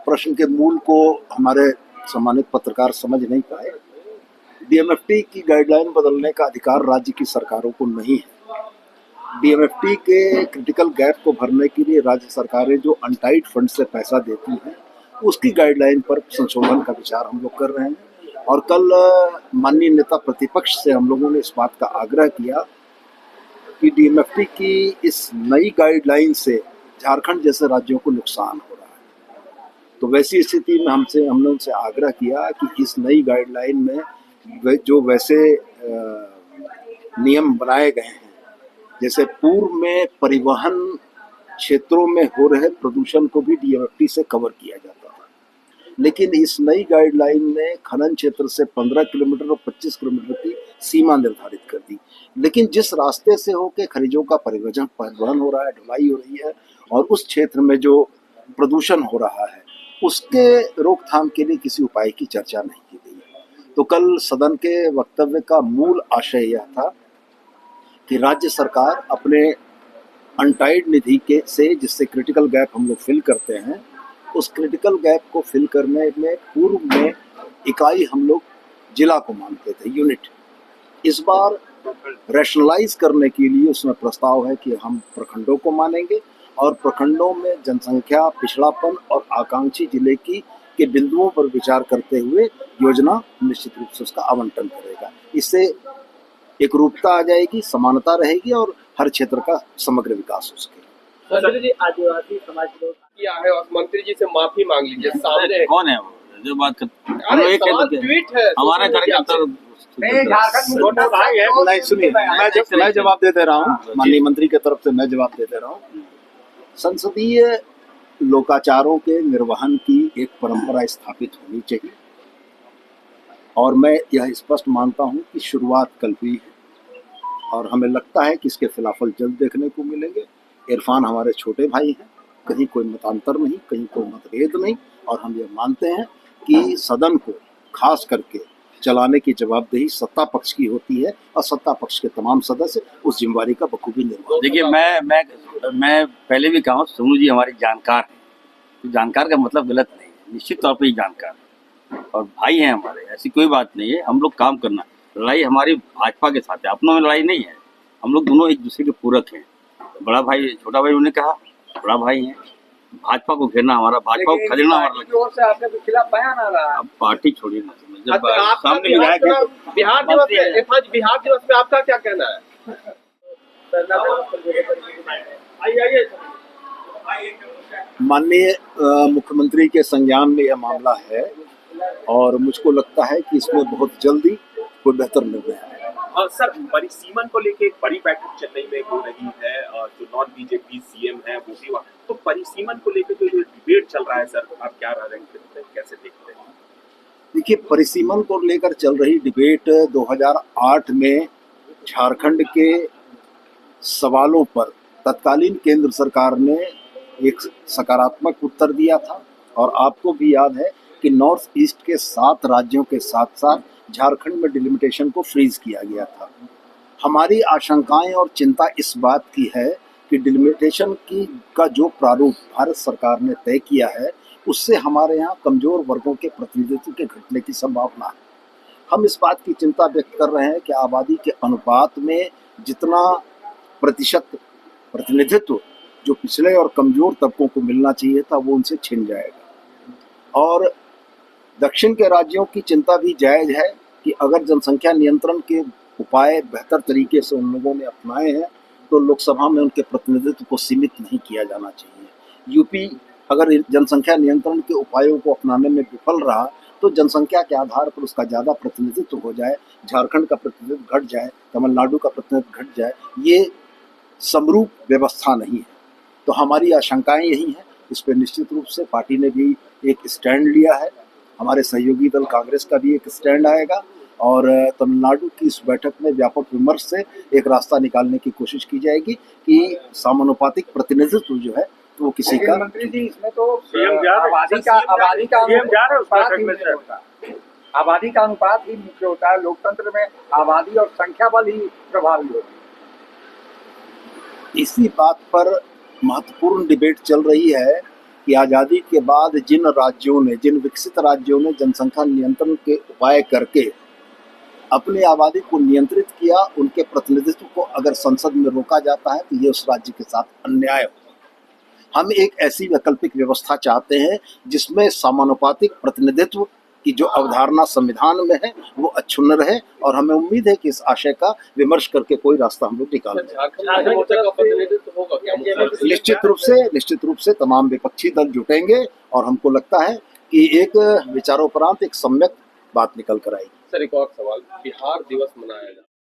प्रश्न के मूल को हमारे सम्मानित पत्रकार समझ नहीं पाए। डीएमएफटी की गाइडलाइन बदलने का अधिकार राज्य की सरकारों को नहीं है। डीएमएफटी के क्रिटिकल गैप को भरने के लिए राज्य सरकारें जो अनटाइड फंड से पैसा देती हैं, उसकी गाइडलाइन पर संशोधन का विचार हम लोग कर रहे हैं। और कल माननीय नेता प्रतिपक्ष से हम लोगों ने इस बात का आग्रह किया कि डीएमएफटी की इस नई गाइडलाइन से झारखंड जैसे राज्यों को नुकसान हो रहा है। तो वैसी स्थिति में हमने उनसे आग्रह किया कि इस नई गाइडलाइन में जो वैसे नियम बनाए गए हैं, जैसे पूर्व में परिवहन क्षेत्रों में हो रहे प्रदूषण को भी डीएमएफटी से कवर किया जाता था, लेकिन इस नई गाइडलाइन में खनन क्षेत्र से 15 किलोमीटर और 25 किलोमीटर की सीमा निर्धारित कर दी। लेकिन जिस रास्ते से होके खनिजों का परिवहन हो रहा है, ढुलाई हो रही है, और उस क्षेत्र में जो प्रदूषण हो रहा है, उसके रोकथाम के लिए किसी उपाय की चर्चा नहीं की गई। तो कल सदन के वक्तव्य का मूल आशय यह था कि राज्य सरकार अपने अनटाइड निधि के से जिससे क्रिटिकल गैप हम लोग फिल करते हैं, उस क्रिटिकल गैप को फिल करने में पूर्व में इकाई हम लोग जिला को मानते थे, यूनिट। इस बार रैशनलाइज करने के लिए उसमें प्रस्ताव है कि हम प्रखंडों को मानेंगे और प्रखंडों में जनसंख्या, पिछड़ापन और आकांक्षी जिले के बिंदुओं पर विचार करते हुए योजना निश्चित रूप से उसका आवंटन करेगा। इससे एक रूपता आ जाएगी, समानता रहेगी और हर क्षेत्र का समग्र विकास हो सकेगा। मंत्री जी, आदिवासी समाज को किया है और मंत्री जी से माफी मांग लीजिए। सामने कौन है वो जो बात करते हैं? ट्वीट है हमारा कार्यकर्ता नहीं, सुनिए, मैं जवाब दे रहा हूँ, माननीय मंत्री की तरफ से मैं जवाब दे रहा हूँ। संसदीय लोकाचारों के निर्वहन की एक परंपरा स्थापित होनी चाहिए, और मैं यह स्पष्ट मानता हूँ कि शुरुआत कल हुई है और हमें लगता है कि इसके खिलाफल जल्द देखने को मिलेंगे। इरफान हमारे छोटे भाई हैं, कहीं कोई मतांतर नहीं, कहीं कोई मतभेद नहीं, और हम ये मानते हैं कि सदन को खास करके चलाने की जवाबदेही सत्ता पक्ष की होती है और सत्ता पक्ष के तमाम सदस्य उस जिम्मेवारी का बखूबी निर्वहन। देखिए, मैं पहले भी कहा हूँ, सोनू जी हमारे जानकार हैं, तो जानकार का मतलब गलत नहीं है, निश्चित तौर पर जानकार है और भाई हैं हमारे, ऐसी कोई बात नहीं है। हम लोग काम करना, लड़ाई हमारी भाजपा के साथ है, अपनों में लड़ाई नहीं है। हम लोग दोनों एक दूसरे के पूरक हैं। बड़ा भाई, छोटा भाई, उन्होंने कहा बड़ा भाई हैं। भाजपा को घेरना हमारा, भाजपा को खदेड़ना हमारा। ओर से आपके खिलाफ बयान आ रहा है। अब पार्टी छोड़िए ना, जब सामने बिहार दिवस पे आपका क्या कहना है? माननीय मुख्यमंत्री के संज्ञान में यह मामला है और मुझको लगता है कि इसमें बहुत जल्दी कोई बेहतर निर्णय है। और सर, परिसीमन को लेके एक बड़ी बैठक चेन्नई में हो रही है और जो नॉन बीजेपी सीएम है वो भी वहाँ, तो परिसीमन को लेके जो डिबेट चल रहा है सर, आप क्या राय रखते हैं, कैसे देखते हैं? देखिए, परिसीमन को लेकर चल रही डिबेट 2008 में झारखंड के सवालों पर तत्कालीन केंद्र सरकार ने एक सकारात्मक उत्तर दिया था, और आपको भी याद है कि नॉर्थ ईस्ट के 7 राज्यों के साथ साथ झारखंड में डिलिमिटेशन को फ्रीज किया गया था। हमारी आशंकाएं और चिंता इस बात की है कि डिलिमिटेशन का जो प्रारूप भारत सरकार ने तय किया है, उससे हमारे यहाँ कमजोर वर्गों के प्रतिनिधित्व के घटने की संभावना है। हम इस बात की चिंता व्यक्त कर रहे हैं कि आबादी के अनुपात में जितना प्रतिशत प्रतिनिधित्व जो पिछड़े और कमजोर तबकों को मिलना चाहिए था, वो उनसे छिन जाएगा। और दक्षिण के राज्यों की चिंता भी जायज है कि अगर जनसंख्या नियंत्रण के उपाय बेहतर तरीके से उन लोगों ने अपनाए हैं, तो लोकसभा में उनके प्रतिनिधित्व को सीमित नहीं किया जाना चाहिए। यूपी अगर जनसंख्या नियंत्रण के उपायों को अपनाने में विफल रहा, तो जनसंख्या के आधार पर उसका ज़्यादा प्रतिनिधित्व हो जाए, झारखंड का प्रतिनिधित्व घट जाए, तमिलनाडु का प्रतिनिधित्व घट जाए, ये समरूप व्यवस्था नहीं है। तो हमारी आशंकाएं यही हैं। इस पर निश्चित रूप से पार्टी ने भी एक स्टैंड लिया है, हमारे सहयोगी दल कांग्रेस का भी एक स्टैंड आएगा, और तमिलनाडु की इस बैठक में व्यापक विमर्श से एक रास्ता निकालने की कोशिश की जाएगी कि समानुपातिक प्रतिनिधित्व जो है तो वो किसी का। मंत्री जी, इसमें तो आबादी का अनुपात ही मुख्य होता है। लोकतंत्र में आबादी और संख्या बल ही प्रभावी होती है। इसी बात पर महत्वपूर्ण डिबेट चल रही है कि आज़ादी के बाद जिन राज्यों ने, जिन विकसित राज्यों ने जनसंख्या नियंत्रण के उपाय करके अपनी आबादी को नियंत्रित किया, उनके प्रतिनिधित्व को अगर संसद में रोका जाता है तो ये उस राज्य के साथ अन्याय होगा। हम एक ऐसी वैकल्पिक व्यवस्था चाहते हैं जिसमें समानुपातिक प्रतिनिधित्व की जो अवधारणा संविधान में है वो अक्षुण्ण रहे, और हमें उम्मीद है कि इस आशय का विमर्श करके कोई रास्ता हम लोग निकालेंगे। निश्चित रूप से तमाम विपक्षी दल जुटेंगे और हमको लगता है कि एक विचारोपरांत एक सम्यक बात निकल कर आएगी। सर, एक और सवाल, बिहार दिवस मनाया जाए